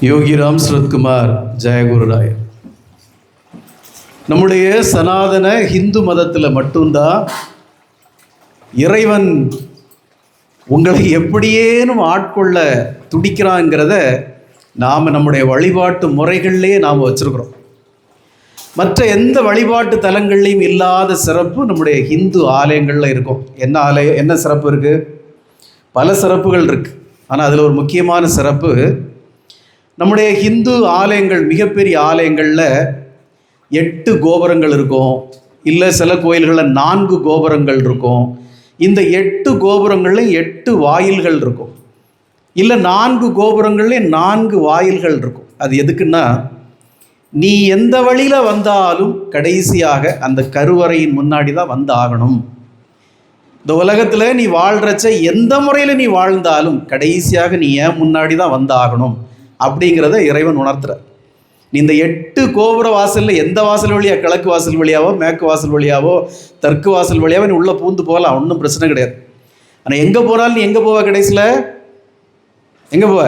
யோகி ராம் சரத்குமார் ஜெயகுருராயர். நம்முடைய சனாதன ஹிந்து மதத்தில் மட்டும்தான் இறைவன் உங்களை எப்படியேனும் ஆட்கொள்ள துடிக்கிறாங்கிறத நாம் நம்முடைய வழிபாட்டு முறைகள்லேயே நாம் வச்சுருக்கிறோம். மற்ற எந்த வழிபாட்டு தலங்கள்லையும் இல்லாத சிறப்பு நம்முடைய ஹிந்து ஆலயங்களில் இருக்கும். என்ன சிறப்பு இருக்குது? பல சிறப்புகள் இருக்குது. ஆனால் அதில் ஒரு முக்கியமான சிறப்பு, நம்முடைய ஹிந்து ஆலயங்கள், மிகப்பெரிய ஆலயங்களில் 8 கோபுரங்கள் இருக்கும், இல்லை சில கோயில்களில் 4 கோபுரங்கள் இருக்கும். இந்த 8 கோபுரங்கள்லையும் 8 வாயில்கள் இருக்கும், இல்லை 4 கோபுரங்கள்லேயும் 4 வாயில்கள் இருக்கும். அது எதுக்குன்னா, நீ எந்த வழியில் வந்தாலும் கடைசியாக அந்த கருவறையின் முன்னாடி தான் வந்து ஆகணும். இந்த உலகத்தில் நீ வாழ்கிறச்ச எந்த முறையில் நீ வாழ்ந்தாலும் கடைசியாக நீ ஏன் முன்னாடி தான் வந்து ஆகணும் அப்படிங்கிறத இறைவன் உணர்த்துறார். நீ இந்த 8 கோபுர வாசலில் எந்த வாசல் வழியாக, கிழக்கு வாசல் வழியாவோ, மேற்கு வாசல் வழியாவோ, தெற்கு வாசல் வழியாவோ நீ உள்ளே பூந்து போகலாம், ஒன்றும் பிரச்சனை கிடையாது. ஆனால் எங்கே போனாலும் நீ எங்கே போவ? கடைசியில் எங்கே போவ?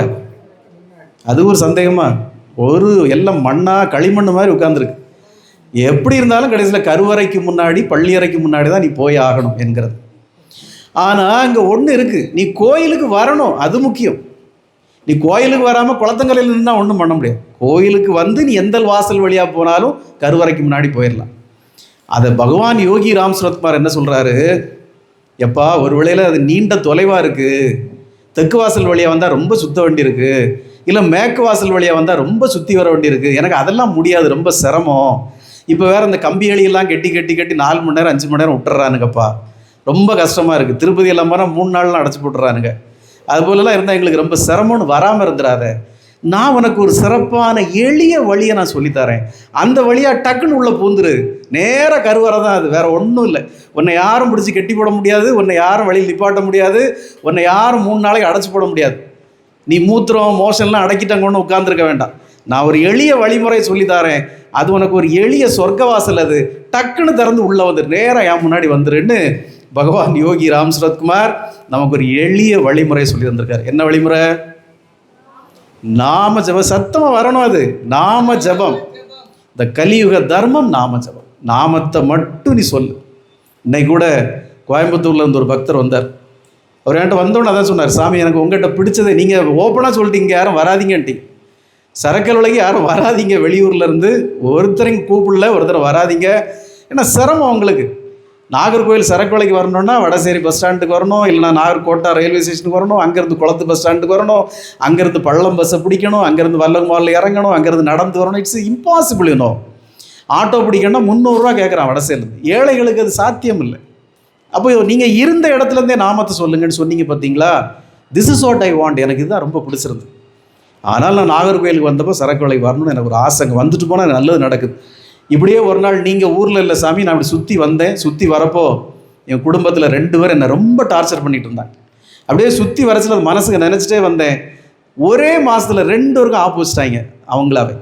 அது ஒரு சந்தேகமா? ஒரு எல்லாம் மண்ணாக களிமண் மாதிரி உட்கார்ந்துருக்கு. எப்படி இருந்தாலும் கடைசியில் கருவறைக்கு முன்னாடி, பள்ளியறைக்கு முன்னாடி தான் நீ போய் ஆகணும் என்கிறது. ஆனால் அங்கே ஒன்று இருக்குது, நீ கோயிலுக்கு வரணும், அது முக்கியம். நீ கோயிலுக்கு வராமல் குளத்தங்கரையில் நின்னா ஒன்றும் பண்ண முடியாது. கோயிலுக்கு வந்து நீ எந்த வாசல் வழியாக போனாலும் கருவறைக்கு முன்னாடி போயிடலாம். அதை பகவான் யோகி ராம் சரத்குமார் என்ன சொல்கிறாரு, எப்பா ஒரு வேளையில் அது நீண்ட தொலைவாக இருக்குது, தெற்கு வாசல் வழியாக வந்தால் ரொம்ப சுத்த வேண்டி இருக்குது, இல்லை மேற்கு வாசல் வழியாக வந்தால் ரொம்ப சுற்றி வர வேண்டி இருக்குது, எனக்கு அதெல்லாம் முடியாது, ரொம்ப சிரமம். இப்போ வேறு இந்த கம்பியெல்லாம் கெட்டி 4 மணி நேரம் 5 மணி நேரம் விட்டுறானுங்கப்பா, ரொம்ப கஷ்டமாக இருக்குது. திருப்பதி எல்லாம் போனால் 3 நாள்லாம் அடைச்சி போட்டுறானுங்க. அதுபோலலாம் இருந்தால் எங்களுக்கு ரொம்ப சிரமம்னு வராமல் இருந்துடாத. நான் உனக்கு ஒரு சிறப்பான எளிய வழியை நான் சொல்லித்தரேன், அந்த வழியாக டக்குன்னு உள்ளே பூந்துரு, நேராக கருவறை தான் அது, வேறு ஒன்றும் இல்லை. உன்னை யாரும் பிடிச்சி கெட்டி போட முடியாது, உன்னை யாரும் வழியில் நிப்பாட்ட முடியாது, உன்னை யாரும் 3 நாளைக்கு அடைச்சி போட முடியாது. நீ மூத்திரம் மோஷன்லாம் அடக்கிட்டாங்கன்னு உட்காந்துருக்க வேண்டாம். நான் ஒரு எளிய வழிமுறை சொல்லித்தரேன், அது உனக்கு ஒரு எளிய சொர்க்கவாசல், அது டக்குன்னு திறந்து உள்ளே வந்துரு, நேராக என் முன்னாடி வந்துருன்னு பகவான் யோகி ராம் சரத்குமார் நமக்கு ஒரு எளிய வழிமுறை சொல்லி தந்திருக்கார். என்ன வழிமுறை? நாம ஜபம். சத்தமாக வரணும், அது நாம ஜபம். இந்த கலியுக தர்மம் நாம ஜபம். நாமத்தை மட்டும் நீ சொல்லு. இன்னைக்கு கூட கோயம்புத்தூர்ல இருந்து ஒரு பக்தர் வந்தார். அவர் என்கிட்ட வந்தோன்னு அதான் சொன்னார், சாமி எனக்கு உங்கள்கிட்ட பிடிச்சதை நீங்கள் ஓப்பனாக சொல்லிட்டீங்க, யாரும் வராதிங்கன்ட்டீங்க. சரக்கல் விலைக்கு யாரும் வராதிங்க, வெளியூர்லேருந்து ஒருத்தரையும் கூப்பிடல, ஒருத்தர் வராதிங்க, ஏன்னா சிரமம் உங்களுக்கு. நாகர்கோவில் சரக்கு விலைக்கு வரணுன்னா வடசேரி பஸ் ஸ்டாண்டுக்கு வரணும், இல்லைனா நாகர்கோட்டா ரயில்வே ஸ்டேஷனுக்கு வரணும், அங்கேருந்து குளத்து பஸ் ஸ்டாண்டுக்கு வரணும், அங்கேருந்து பள்ளம் பஸ்ஸை பிடிக்கணும், அங்கேருந்து வல்லங்க மாலில் இறங்கணும், அங்கேருந்து நடந்து வரணும். It's impossible. இன்னும் ஆட்டோ பிடிக்கணும்னா 300 ரூபா கேட்குறான் வடசேரிலேருந்து. ஏழைகளுக்கு அது சாத்தியம் இல்லை. அப்போ நீங்கள் இருந்த இடத்துலேருந்தே நாமத்தை சொல்லுங்கன்னு சொன்னீங்க பார்த்தீங்களா? This is what I want. எனக்கு இதுதான் ரொம்ப பிடிச்சிருந்து. ஆனால் நான் நாகர்கோயிலுக்கு வந்தப்போ சரக்கு விலைக்கு வரணும்னு எனக்கு ஒரு ஆசைங்க, வந்துட்டு போனால் நல்லது நடக்குது. இப்படியே ஒரு நாள் நீங்கள் ஊரில் இல்லை சாமி, நான் அப்படி சுற்றி வந்தேன். சுற்றி வரப்போ என் குடும்பத்தில் 2 பேர் என்னை ரொம்ப டார்ச்சர் பண்ணிகிட்டு இருந்தாங்க. அப்படியே சுற்றி வரச்சில் அது மனசுக்கு நினச்சிட்டே வந்தேன். ஒரே மாதத்தில் 2 பேருக்கும் ஆப்போசிட்டாங்க அவங்களாவே.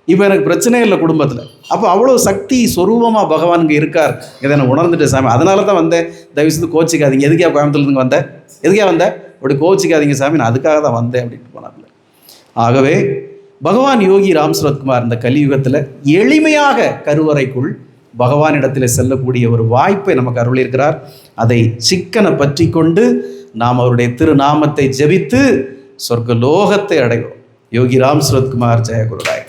இப்போ எனக்கு பிரச்சனையே இல்லை குடும்பத்தில். அப்போ அவ்வளோ சக்தி சொரூபமாக பகவானுக்கு இருக்கார், இதை நான் உணர்ந்துட்டேன் சாமி. அதனால தான் வந்தேன். தயவுசெய்து கோச்சிக்காதீங்க. எதுக்கே கோயம்புத்தூர்லேருந்து வந்தேன்? எதுக்கே வந்தேன்? அப்படி கோச்சிக்காதீங்க சாமி, நான் அதுக்காக தான் வந்தேன் அப்படின்ட்டு போனாப்புல. ஆகவே பகவான் யோகி ராம் சரத்குமார் இந்த கலியுகத்தில் எளிமையாக கருவறைக்குள் பகவானிடத்தில் செல்லக்கூடிய ஒரு வாய்ப்பை நமக்கு அருளியிருக்கிறார். அதை சிக்கனை பற்றி கொண்டு நாம் அவருடைய திருநாமத்தை ஜெபித்து சொர்க்க லோகத்தை அடைவோம். யோகி ராம் சரத்குமார் ஜெயகுருராய்.